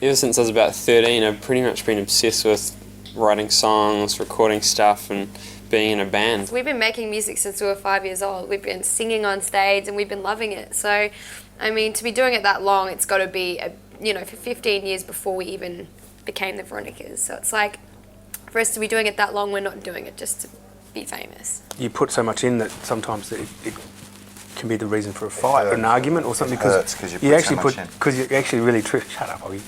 Ever since I was about 13, I've pretty much been obsessed with writing songs, recording stuff, and being in a band. We've been making music since we were 5 years old. We've been singing on stage and we've been loving it. So, I mean, to be doing it that long, it's got to be, for 15 years before we even became the Veronicas. So it's like, for us to be doing it that long, we're not doing it just to be famous. You put so much in that sometimes it can be the reason for a fight or an argument or something, because you actually really shut up, Oggy.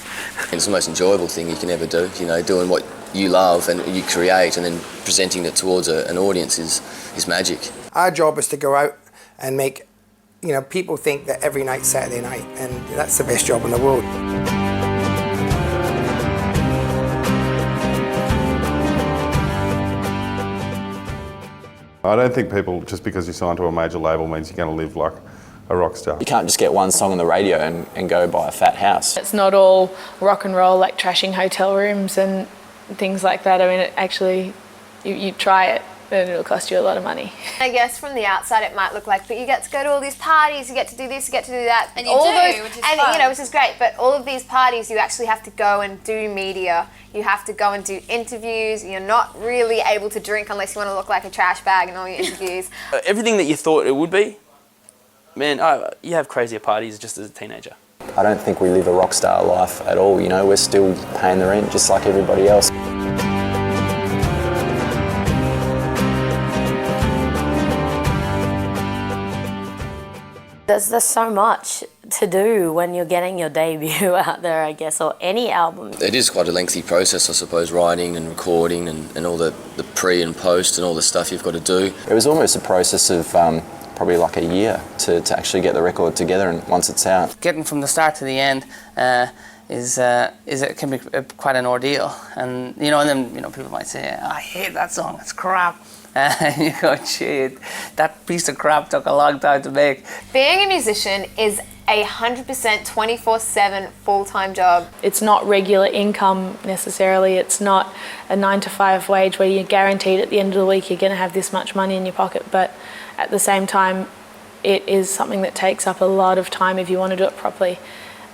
It's the most enjoyable thing you can ever do, doing what you love and you create and then presenting it towards an audience is magic. Our job is to go out and make people think that every night's Saturday night, and that's the best job in the world. I don't think people, just because you sign to a major label, means you're going to live like a rock star. You can't just get one song on the radio and go buy a fat house. It's not all rock and roll, like trashing hotel rooms and things like that. I mean, it actually, you try it, and it'll cost you a lot of money. I guess from the outside it might look like, but you get to go to all these parties, you get to do this, you get to do that. And which is fun. Which is great, but all of these parties you actually have to go and do media. You have to go and do interviews. You're not really able to drink unless you want to look like a trash bag in all your interviews. Everything that you thought it would be, man, you have crazier parties just as a teenager. I don't think we live a rock star life at all, we're still paying the rent just like everybody else. There's so much to do when you're getting your debut out there, I guess, or any album. It is quite a lengthy process, I suppose, writing and recording and all the pre and post and all the stuff you've got to do. It was almost a process of probably like a year to actually get the record together, and once it's out. Getting from the start to the end it can be quite an ordeal, and then people might say, I hate that song, it's crap. And you go, shit, that piece of crap took a long time to make. Being a musician is 100% 24/7 full-time job. It's not regular income necessarily. It's not a 9-to-5 wage where you're guaranteed at the end of the week you're going to have this much money in your pocket. But at the same time, it is something that takes up a lot of time if you want to do it properly.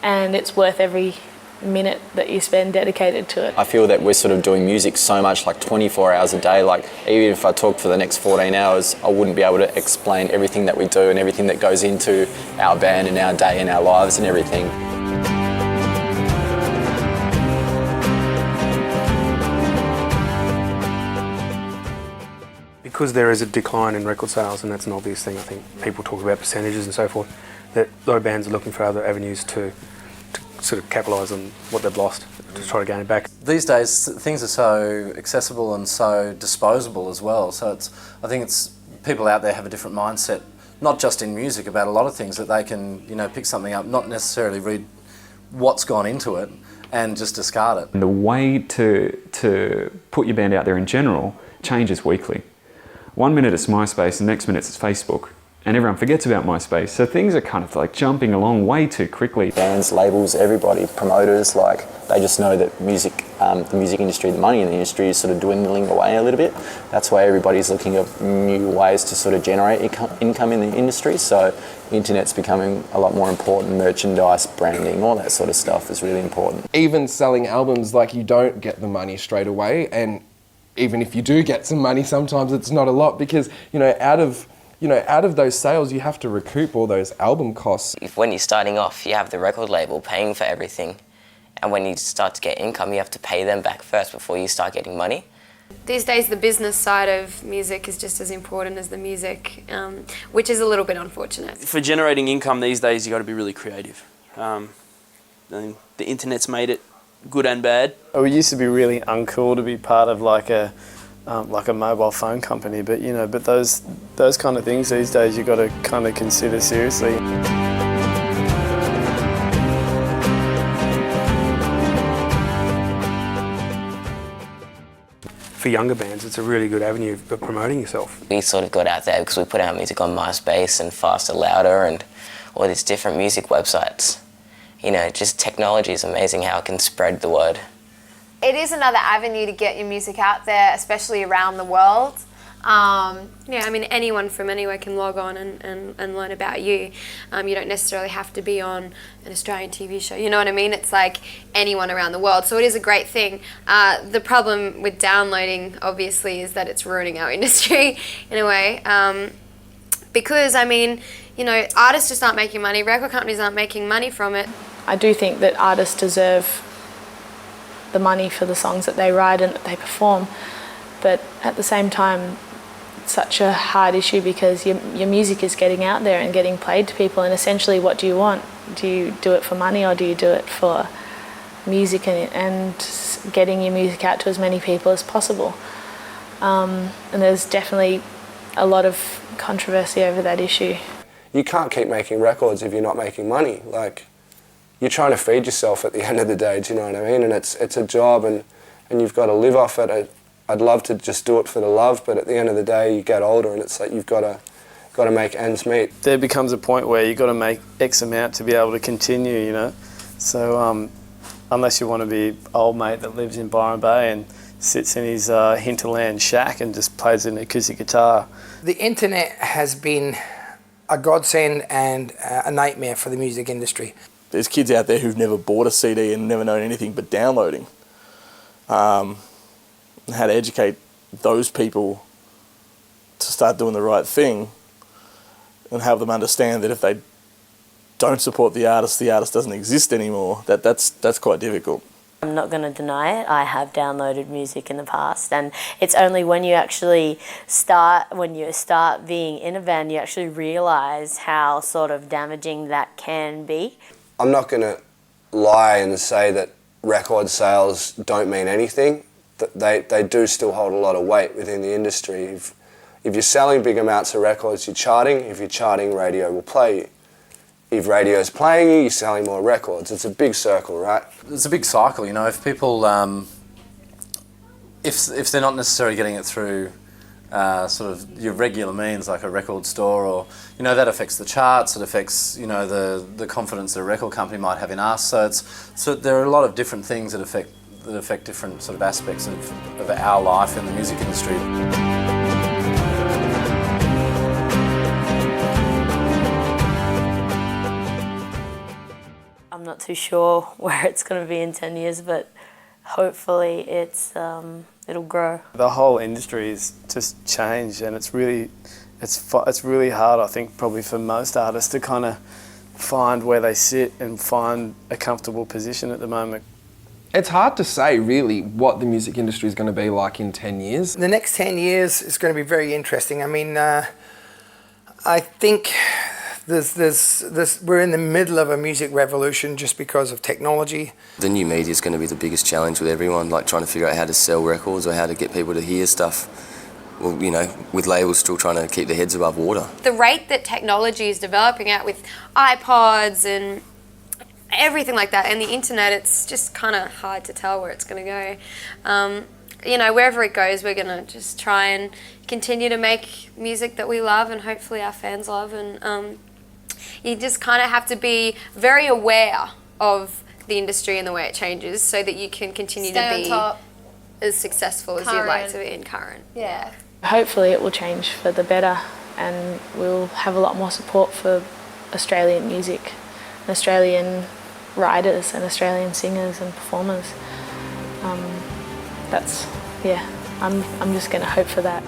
And it's worth every minute that you spend dedicated to it. I feel that we're sort of doing music so much, like 24 hours a day. Like, even if I talked for the next 14 hours, I wouldn't be able to explain everything that we do and everything that goes into our band and our day and our lives and everything. Because there is a decline in record sales, and that's an obvious thing. I think people talk about percentages and so forth, that a lot of bands are looking for other avenues to sort of capitalise on what they've lost, to try to gain it back. These days things are so accessible and so disposable as well, so I think it's people out there have a different mindset, not just in music, about a lot of things, that they can pick something up, not necessarily read what's gone into it and just discard it. And the way to put your band out there in general changes weekly. 1 minute it's MySpace, the next minute it's Facebook. And everyone forgets about MySpace. So things are kind of like jumping along way too quickly. Bands, labels, everybody, promoters, they just know that music, the music industry, the money in the industry is sort of dwindling away a little bit. That's why everybody's looking at new ways to sort of generate income in the industry. So the internet's becoming a lot more important. Merchandise, branding, all that sort of stuff is really important. Even selling albums, you don't get the money straight away. And even if you do get some money, sometimes it's not a lot, because, out of those sales, you have to recoup all those album costs. When you're starting off, you have the record label paying for everything. And when you start to get income, you have to pay them back first before you start getting money. These days, the business side of music is just as important as the music, which is a little bit unfortunate. For generating income these days, you got to be really creative. The internet's made it good and bad. It used to be really uncool to be part of like a mobile phone company, but but those kind of things these days you got to kind of consider seriously. For younger bands, it's a really good avenue of promoting yourself. We sort of got out there because we put our music on MySpace and Faster Louder and all these different music websites. Just technology is amazing how it can spread the word. It is another avenue to get your music out there, especially around the world. Yeah, I mean, anyone from anywhere can log on and learn about you. You don't necessarily have to be on an Australian TV show, you know what I mean? It's like anyone around the world, so it is a great thing. The problem with downloading, obviously, is that it's ruining our industry in a way. Because, I mean, you know, artists just aren't making money, record companies aren't making money from it. I do think that artists deserve the money for the songs that they write and that they perform, but at the same time, it's such a hard issue because your music is getting out there and getting played to people, and essentially what do you want? Do you do it for money, or do you do it for music and getting your music out to as many people as possible? And there's definitely a lot of controversy over that issue. You can't keep making records if you're not making money. Like, you're trying to feed yourself at the end of the day, do you know what I mean? And it's a job, and you've got to live off it. I'd love to just do it for the love, but at the end of the day, you get older, and it's like you've got to make ends meet. There becomes a point where you've got to make X amount to be able to continue, you know? So unless you want to be old mate that lives in Byron Bay and sits in his hinterland shack and just plays an acoustic guitar. The internet has been a godsend and a nightmare for the music industry. There's kids out there who've never bought a CD and never known anything but downloading. How to educate those people to start doing the right thing and have them understand that if they don't support the artist doesn't exist anymore. That's quite difficult. I'm not going to deny it. I have downloaded music in the past, and it's only when you actually start being in a band, you actually realise how sort of damaging that can be. I'm not going to lie and say that record sales don't mean anything. They do still hold a lot of weight within the industry. If you're selling big amounts of records, you're charting. If you're charting, radio will play you. If radio's playing you, you're selling more records. It's a big circle, right? It's a big cycle, you know. If people, if they're not necessarily getting it through sort of your regular means, like a record store, or, you know, that affects the charts. It affects, you know, the confidence that a record company might have in us. So there are a lot of different things that affect different sort of aspects of our life in the music industry. I'm not too sure where it's going to be in 10 years, but hopefully it'll grow. The whole industry is just changed, and it's really hard, I think, probably for most artists to kind of find where they sit and find a comfortable position at the moment. It's hard to say, really, what the music industry is going to be like in 10 years. The next 10 years is going to be very interesting. I mean, I think we're in the middle of a music revolution just because of technology. The new media is going to be the biggest challenge with everyone, like trying to figure out how to sell records or how to get people to hear stuff. Well, you know, with labels still trying to keep their heads above water. The rate that technology is developing at with iPods and everything like that, and the internet, it's just kind of hard to tell where it's going to go. You know, wherever it goes, we're going to just try and continue to make music that we love and hopefully our fans love. And you just kind of have to be very aware of the industry and the way it changes so that you can continue to be as successful as you'd like to be in current. Yeah. Hopefully it will change for the better, and we'll have a lot more support for Australian music, and Australian writers and Australian singers and performers. I'm just going to hope for that.